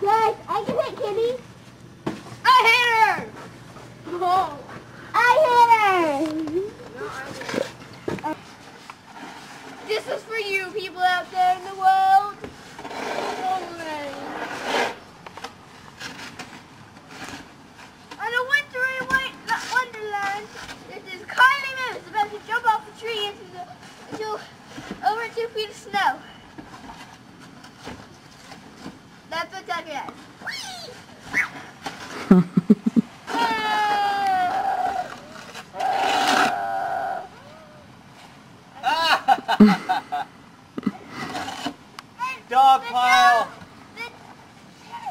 Guys, I can hit Kitty. I hit her! Oh. I hit her! No, I didn't. This is for you people out there in the world. On a wintry wonderland, this is Kylie Moose about to jump off the tree into over 2 feet of snow. That's what Tucker has. Dog pile!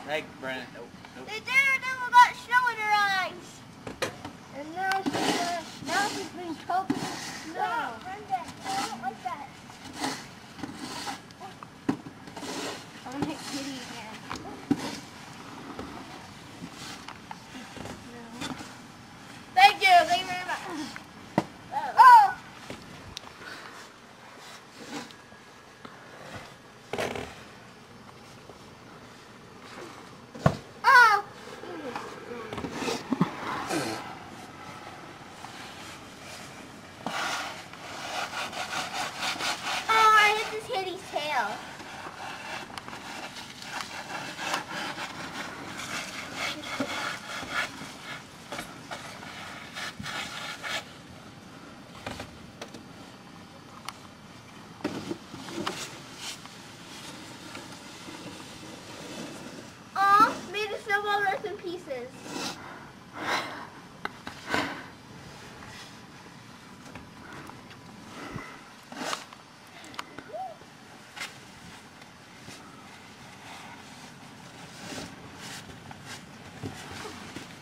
Hey, Brennan. Nope. The daredevil got snow in her eyes. And now she's been covered in snow. No, Brenda, I don't like that. I'm gonna hit Kitty again. Thank you very much. Oh! Oh! Oh, I hit this kitty's tail. Aw, made a snowball rest in pieces.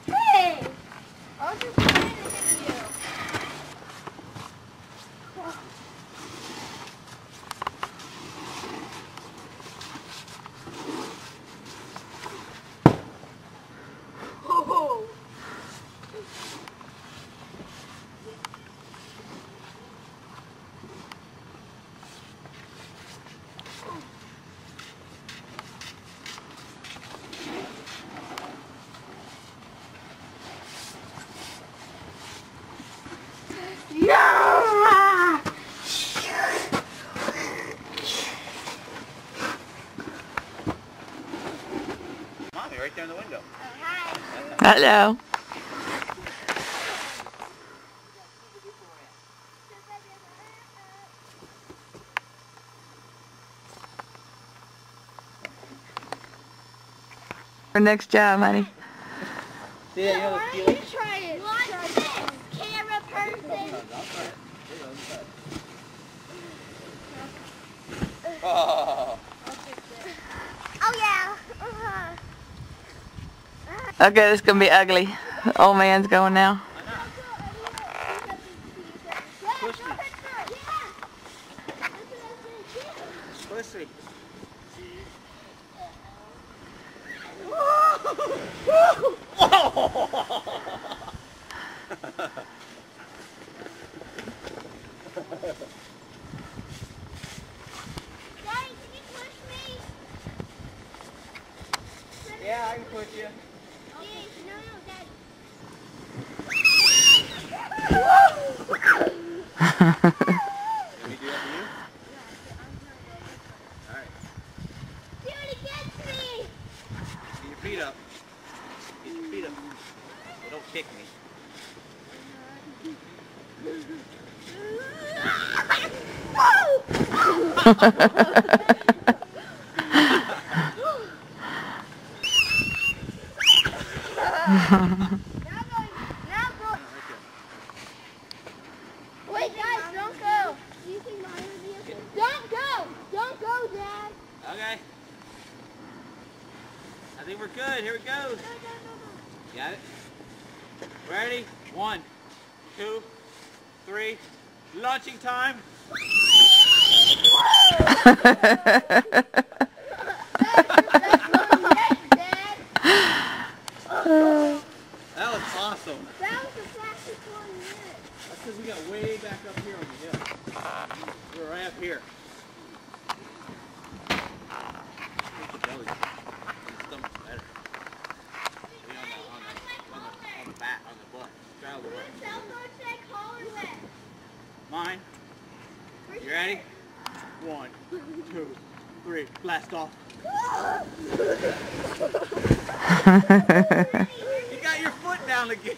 Hey! I'll just put it in you. Oh. Yeah! Mommy, right there in the window. Hi. Hello. Our next job, honey. See that yellow Why don't feeling? you try it? Watch this, camera person. Oh. Oh yeah. Okay, this is gonna be ugly. Old man's going now. Push me. Push me. Daddy, can you push me? Yeah, I can push you. No, Daddy. Let me do that to you? Alright. Dude, it gets me. Get your feet up. Get your feet up. They don't kick me. Wait, guys, don't go. Don't go. Don't go, Dad. Okay. I think we're good. Here it goes. Got it? Ready? 1, 2, 3. Launching time. That was awesome. That was the fastest one yet. That's because we got way back up here on the hill. We're right up here. Here's the belly. Stomach. Mine. You ready? 1, 2, 3. Blast off. You got your foot down again.